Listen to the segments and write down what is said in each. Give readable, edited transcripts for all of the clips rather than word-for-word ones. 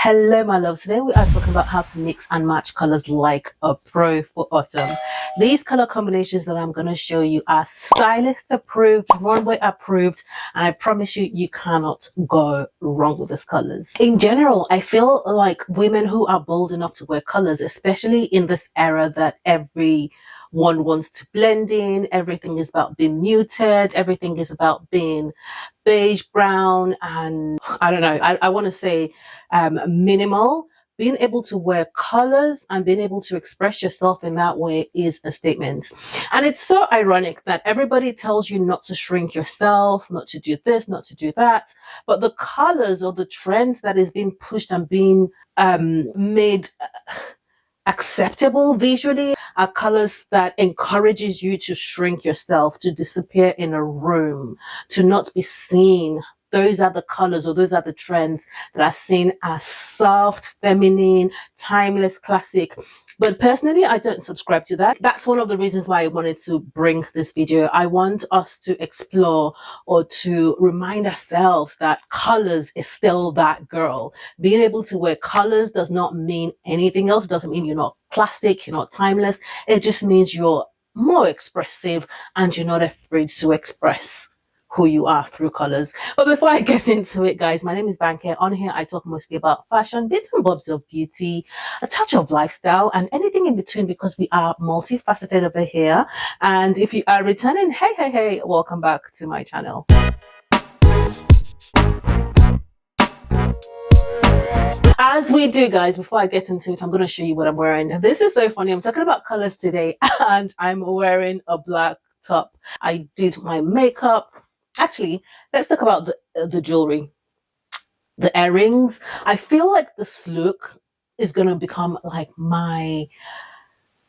Hello, my loves. Today we are talking about how to mix and match colors like a pro for autumn. These color combinations that I'm going to show you are stylist approved, runway approved, and I promise you, you cannot go wrong with these colors. In general, I feel like women who are bold enough to wear colors, especially in this era that everyone wants to blend in, everything is about being muted, everything is about being beige, brown, and I don't know, I want to say minimal. Being able to wear colors and being able to express yourself in that way is a statement. And it's so ironic that everybody tells you not to shrink yourself, not to do this, not to do that. But the colors or the trends that is being pushed and being made acceptable visually are colors that encourages you to shrink yourself, to disappear in a room, to not be seen. Those are the colors or those are the trends that are seen as soft, feminine, timeless, classic. But personally, I don't subscribe to that. That's one of the reasons why I wanted to bring this video. I want us to explore or to remind ourselves that colors is still that girl. Being able to wear colors does not mean anything else. It doesn't mean you're not classic, you're not timeless. It just means you're more expressive and you're not afraid to express who you are through colors. But before I get into it, guys, my name is Banker. On here, I talk mostly about fashion, bits and bobs of beauty, a touch of lifestyle, and anything in between because we are multifaceted over here. And if you are returning, hey, welcome back to my channel. As we do, guys, before I get into it, I'm going to show you what I'm wearing. This is so funny. I'm talking about colors today and I'm wearing a black top. I did my makeup. Actually, let's talk about the jewelry, the earrings. I feel like this look is going to become like my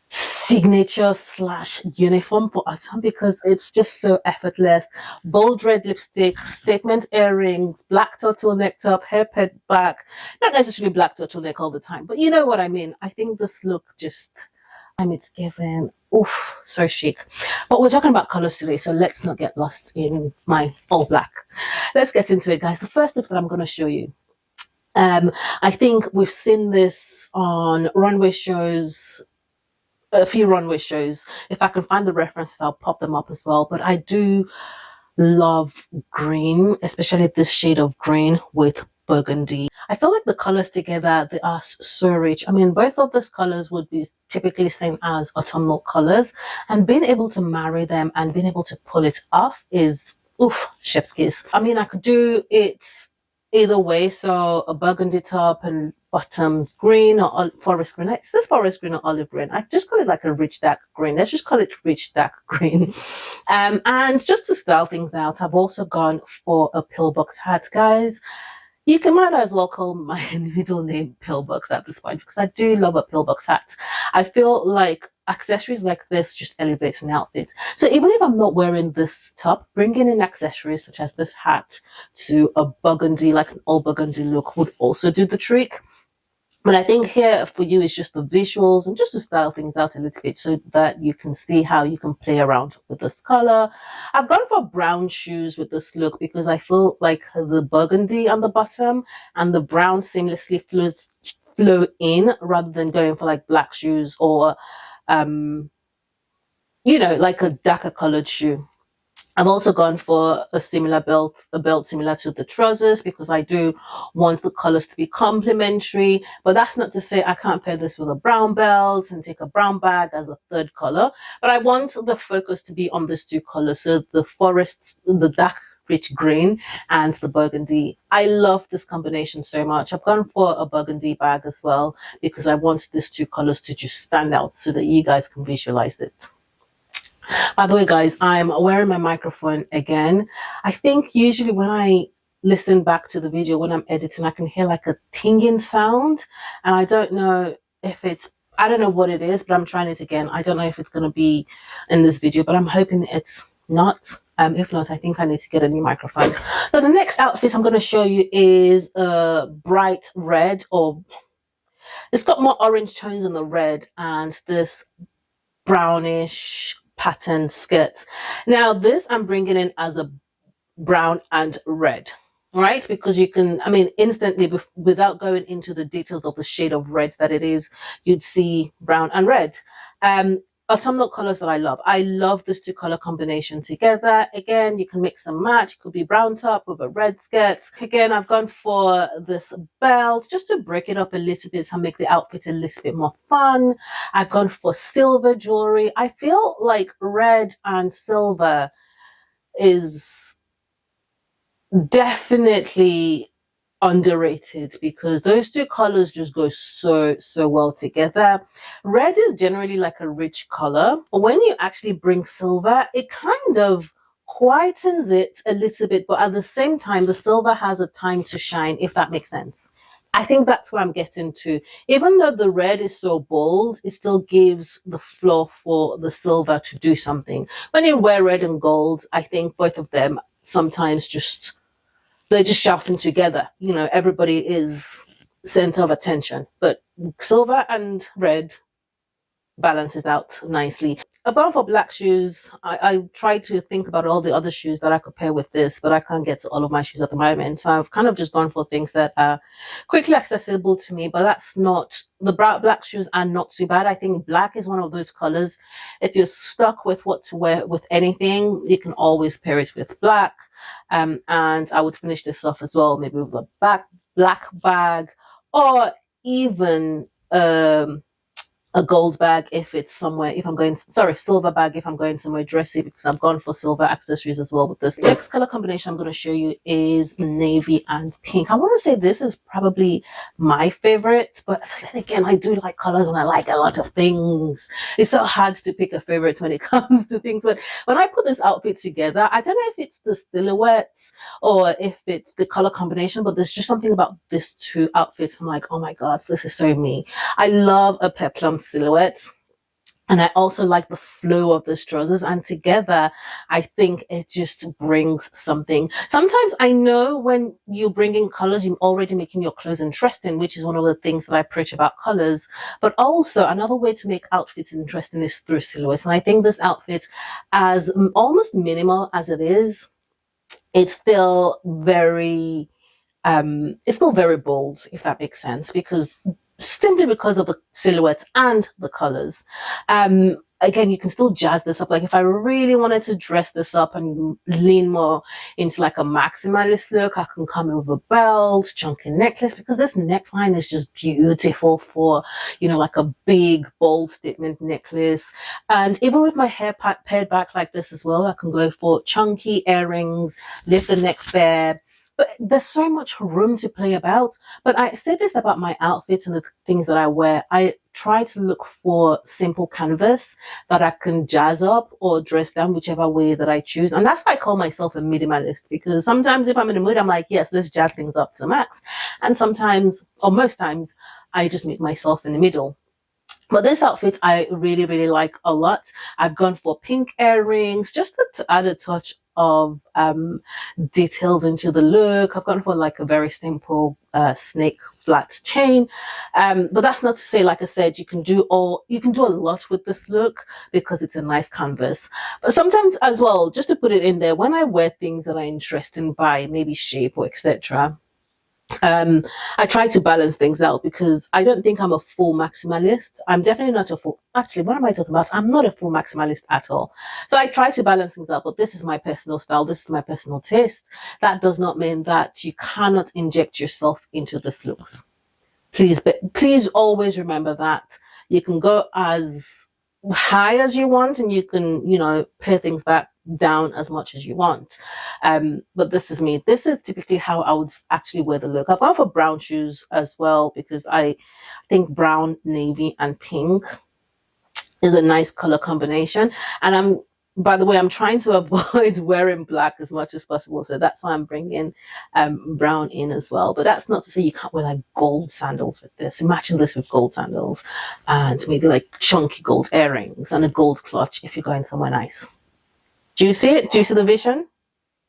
signature / uniform for autumn because it's just so effortless. Bold red lipstick, statement earrings, black turtleneck top, hairpin back. Not necessarily black turtleneck all the time, but you know what I mean. I think this look just, it's given, oof, so chic. But we're talking about colors today, so let's not get lost in my all black. Let's get into it, guys. The first look that I'm going to show you, I think we've seen this on runway shows, a few runway shows. If I can find the references, I'll pop them up as well. But I do love green, especially this shade of green with burgundy. I feel like the colors together, they are so rich. I mean, both of these colors would be typically seen as autumnal colors, and being able to marry them and being able to pull it off is, oof, chef's kiss. I mean, I could do it either way. So a burgundy top and bottom green or forest green. Is this forest green or olive green? I just call it like a rich dark green. Let's just call it rich dark green. And just to style things out, I've also gone for a pillbox hat, guys. You can might as well call my middle name Pillbox at this point because I do love a pillbox hat. I feel like accessories like this just elevates an outfit. So even if I'm not wearing this top, bringing in accessories such as this hat to a burgundy, like an all burgundy look would also do the trick. But I think here for you is just the visuals and just to style things out a little bit so that you can see how you can play around with this color. I've gone for brown shoes with this look because I feel like the burgundy on the bottom and the brown seamlessly flow in rather than going for like black shoes or, you know, like a darker colored shoe. I've also gone for a similar belt, a belt similar to the trousers because I do want the colors to be complementary. But that's not to say I can't pair this with a brown belt and take a brown bag as a third color. But I want the focus to be on these two colors. So the forest, the dark rich green and the burgundy. I love this combination so much. I've gone for a burgundy bag as well because I want these two colors to just stand out so that you guys can visualize it. By the way, guys, I'm wearing my microphone again. I think usually when I listen back to the video, when I'm editing, I can hear like a tinging sound. And I don't know if it's, I don't know what it is, but I'm trying it again. I don't know if it's going to be in this video, but I'm hoping it's not. If not, I think I need to get a new microphone. So the next outfit I'm going to show you is a bright red, or it's got more orange tones on the red and this brownish pattern skirts. Now this I'm bringing in as a brown and red. right? Because you can, I mean, instantly, without going into the details of the shade of red that it is, you'd see brown and red. Autumnal colors that I love. I love this two color combination together. Again, you can mix and match. It could be brown top with a red skirt. Again, I've gone for this belt just to break it up a little bit and make the outfit a little bit more fun. I've gone for silver jewelry. I feel like red and silver is definitely underrated because those two colors just go so well together. Red is generally like a rich color, but when you actually bring silver, it kind of quietens it a little bit, but at the same time the silver has a time to shine, if that makes sense. I think that's what I'm getting to. Even though the red is so bold, it still gives the floor for the silver to do something. When you wear red and gold, I think both of them sometimes just, they're just shouting together. You know, everybody is center of attention. But silver and red balances out nicely. I've gone for black shoes. I tried to think about all the other shoes that I could pair with this, but I can't get to all of my shoes at the moment. So I've kind of just gone for things that are quickly accessible to me, but that's not, the black shoes are not too bad. I think black is one of those colors. If you're stuck with what to wear with anything, you can always pair it with black. And I would finish this off as well, maybe with a black bag, or even a gold bag if it's somewhere, if I'm going, sorry, silver bag if I'm going somewhere dressy, because I've gone for silver accessories as well with this. Next color combination I'm going to show you is navy and pink. I want to say this is probably my favorite, but then again, I do like colors and I like a lot of things. It's so hard to pick a favorite when it comes to things, but when I put this outfit together, I don't know if it's the silhouettes or if it's the color combination, but there's just something about these two outfits. I'm like, oh my gosh, this is so me. I love a peplum silhouette, and I also like the flow of the trousers, and together I think it just brings something. Sometimes I know when you bring in colors, you're already making your clothes interesting, which is one of the things that I preach about colors. But also another way to make outfits interesting is through silhouettes, and I think this outfit, as almost minimal as it is, it's still very bold, if that makes sense, because simply because of the silhouettes and the colors. Again, you can still jazz this up. Like if I really wanted to dress this up and lean more into like a maximalist look, I can come in with a belt, chunky necklace, because this neckline is just beautiful for, you know, like a big, bold statement necklace. And even with my hair paired back like this as well, I can go for chunky earrings, lift the neck bare. But there's so much room to play about. But I say this about my outfits and the things that I wear. I try to look for simple canvas that I can jazz up or dress down, whichever way that I choose. And that's why I call myself a minimalist, because sometimes if I'm in the mood, I'm like, yes, let's jazz things up to the max. And sometimes, or most times, I just meet myself in the middle. But this outfit, I really like a lot. I've gone for pink earrings, just to add a touch of details into the look. I've gone for like a very simple snake flat chain. But that's not to say, like I said, you can do a lot with this look because it's a nice canvas. But sometimes as well, just to put it in there, when I wear things that are interesting by maybe shape or etc., I try to balance things out because I don't think I'm a full maximalist. I'm definitely not a full, actually, what am I talking about? I'm not a full maximalist at all. So I try to balance things out, but this is my personal style. This is my personal taste. That does not mean that you cannot inject yourself into this looks. Please always remember that you can go as high as you want and you can, you know, pare things back down as much as you want. But this is me. This is typically how I would actually wear the look. I've gone for brown shoes as well because I think brown, navy, and pink is a nice color combination. And by the way, I'm trying to avoid wearing black as much as possible. So that's why I'm bringing brown in as well. But that's not to say you can't wear like gold sandals with this. Imagine this with gold sandals and maybe like chunky gold earrings and a gold clutch if you're going somewhere nice. Do you see it? Do you see the vision?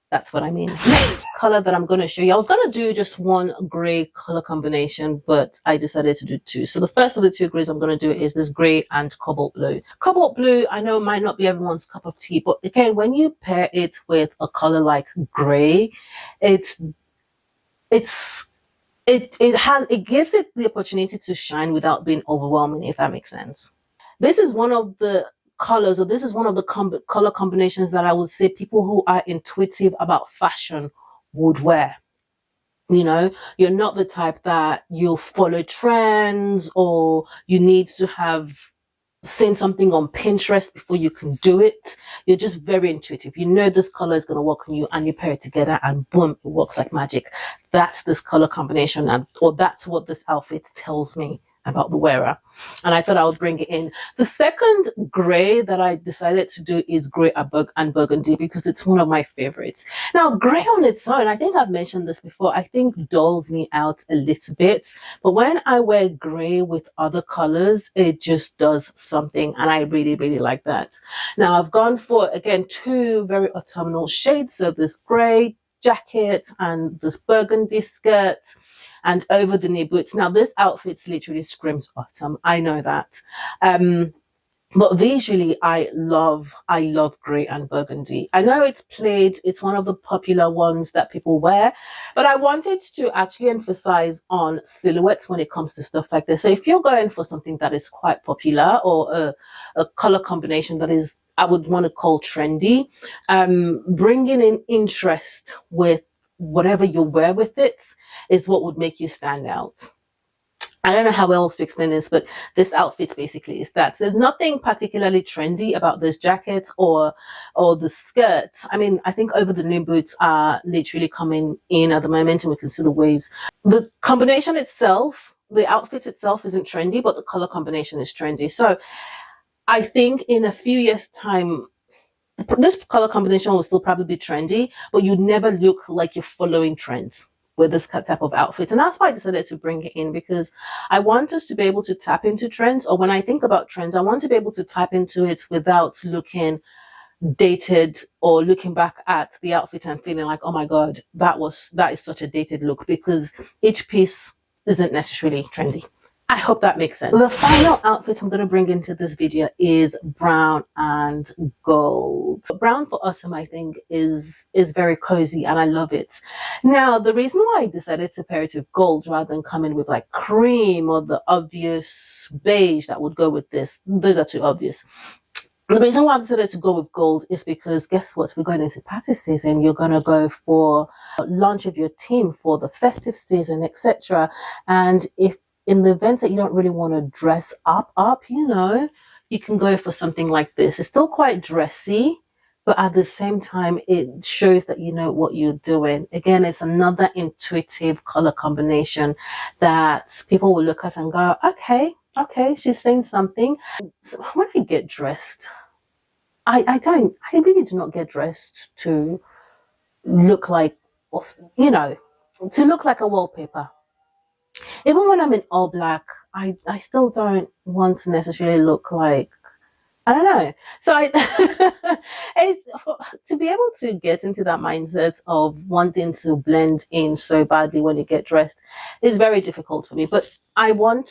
That's what I mean. Next color that I'm going to show you, I was going to do just one gray color combination, but I decided to do two. So the first of the two grays I'm going to do is this gray and cobalt blue. Cobalt blue, I know might not be everyone's cup of tea, but again, when you pair it with a color like gray, it's it gives it the opportunity to shine without being overwhelming, if that makes sense. This is one of the colors, or this is one of the color combinations that I would say people who are intuitive about fashion would wear. You know, you're not the type that you'll follow trends, or you need to have seen something on Pinterest before you can do it. You're just very intuitive. You know this color is going to work on you, and you pair it together and boom, it works like magic. That's this color combination, or that's what this outfit tells me about the wearer. And I thought I would bring it in. The second gray that I decided to do is gray and burgundy, because it's one of my favorites. Now, gray on its own, I think I've mentioned this before, I think dulls me out a little bit. But when I wear gray with other colors, it just does something. And I really, really like that. Now, I've gone for, again, two very autumnal shades. So this gray jacket and this burgundy skirt, and over the knee boots. Now, this outfit literally screams autumn. I know that. But visually, I love gray and burgundy. I know it's one of the popular ones that people wear, but I wanted to actually emphasize on silhouettes when it comes to stuff like this. So if you're going for something that is quite popular, or a color combination that is, I would want to call trendy, bringing in interest with whatever you wear with it is what would make you stand out. I don't know how else to explain this, but this outfit basically is that. So there's nothing particularly trendy about this jacket or the skirt. I mean, I think over the knee boots are literally coming in at the moment, and we can see the waves. The combination itself, the outfit itself isn't trendy, but the color combination is trendy. So I think in a few years' time, this color combination will still probably be trendy, but you never look like you're following trends with this type of outfit. And that's why I decided to bring it in, because I want us to be able to tap into trends, or when I think about trends, I want to be able to tap into it without looking dated, or looking back at the outfit and feeling like, oh my God, that is such a dated look, because each piece isn't necessarily trendy. I hope that makes sense. The final outfit I'm going to bring into this video is brown and gold. Brown for autumn, I think, is very cozy, and I love it. Now, the reason why I decided to pair it with gold rather than come in with like cream or the obvious beige that would go with this, those are too obvious. The reason why I decided to go with gold is because, guess what? We're going into party season. You're going to go for launch of your team for the festive season, etc. And if in the events that you don't really want to dress up, you know, you can go for something like this. It's still quite dressy, but at the same time, it shows that you know what you're doing. Again, it's another intuitive color combination that people will look at and go, okay, she's saying something. So when I get dressed, I really do not get dressed to look like, you know, to look like a wallpaper. Even when I'm in all black, I still don't want to necessarily look like, I don't know. So to be able to get into that mindset of wanting to blend in so badly when you get dressed is very difficult for me. But when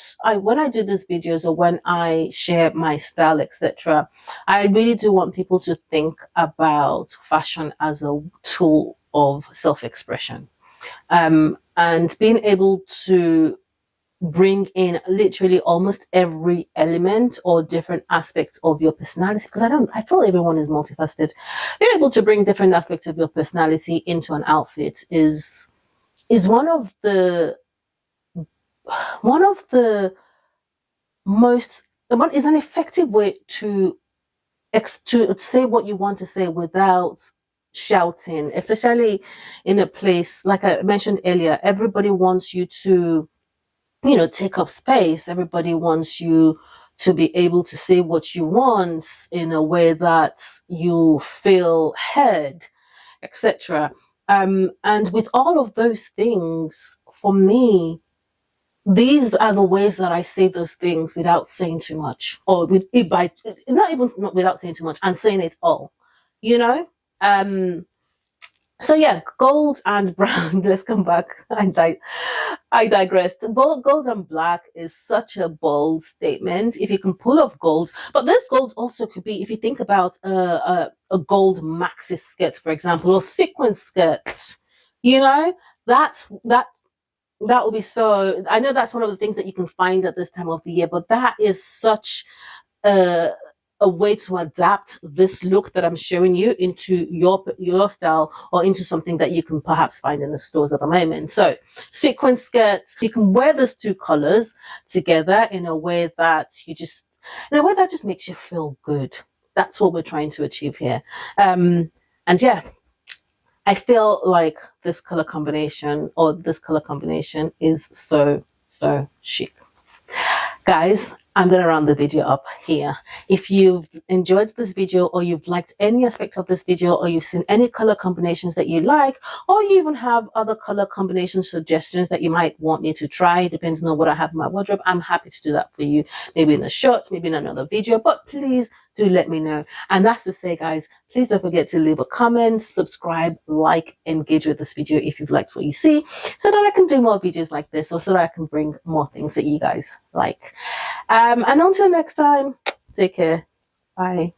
I do these videos, or when I share my style, etc., I really do want people to think about fashion as a tool of self-expression. And being able to bring in literally almost every element or different aspects of your personality, because I feel everyone is multifaceted. Being able to bring different aspects of your personality into an outfit is one of the most, is an effective way to say what you want to say without shouting, especially in a place like I mentioned earlier. Everybody wants you to, you know, take up space. Everybody wants you to be able to say what you want in a way that you feel heard, etc. And with all of those things, for me, these are the ways that I say those things without saying too much, or not without saying too much, and saying it all, you know. So yeah, gold and brown. Let's come back. I digressed. Gold and black is such a bold statement if you can pull off gold. But this gold also could be, if you think about a gold maxi skirt, for example, or sequin skirts. You know, that will be so. I know that's one of the things that you can find at this time of the year, but that is such a way to adapt this look that I'm showing you into your style, or into something that you can perhaps find in the stores at the moment. So sequin skirts, you can wear those two colors together in a way that just makes you feel good. That's what we're trying to achieve here. And yeah, I feel like this color combination is so chic. Guys, I'm going to round the video up here. If you've enjoyed this video, or you've liked any aspect of this video, or you've seen any color combinations that you like, or you even have other color combination suggestions that you might want me to try, depending on what I have in my wardrobe, I'm happy to do that for you. Maybe in a short, maybe in another video, but please do let me know. And that's to say, guys, please don't forget to leave a comment, subscribe, like, engage with this video if you've liked what you see, so that I can do more videos like this, or so that I can bring more things that you guys like. And until next time, take care. Bye.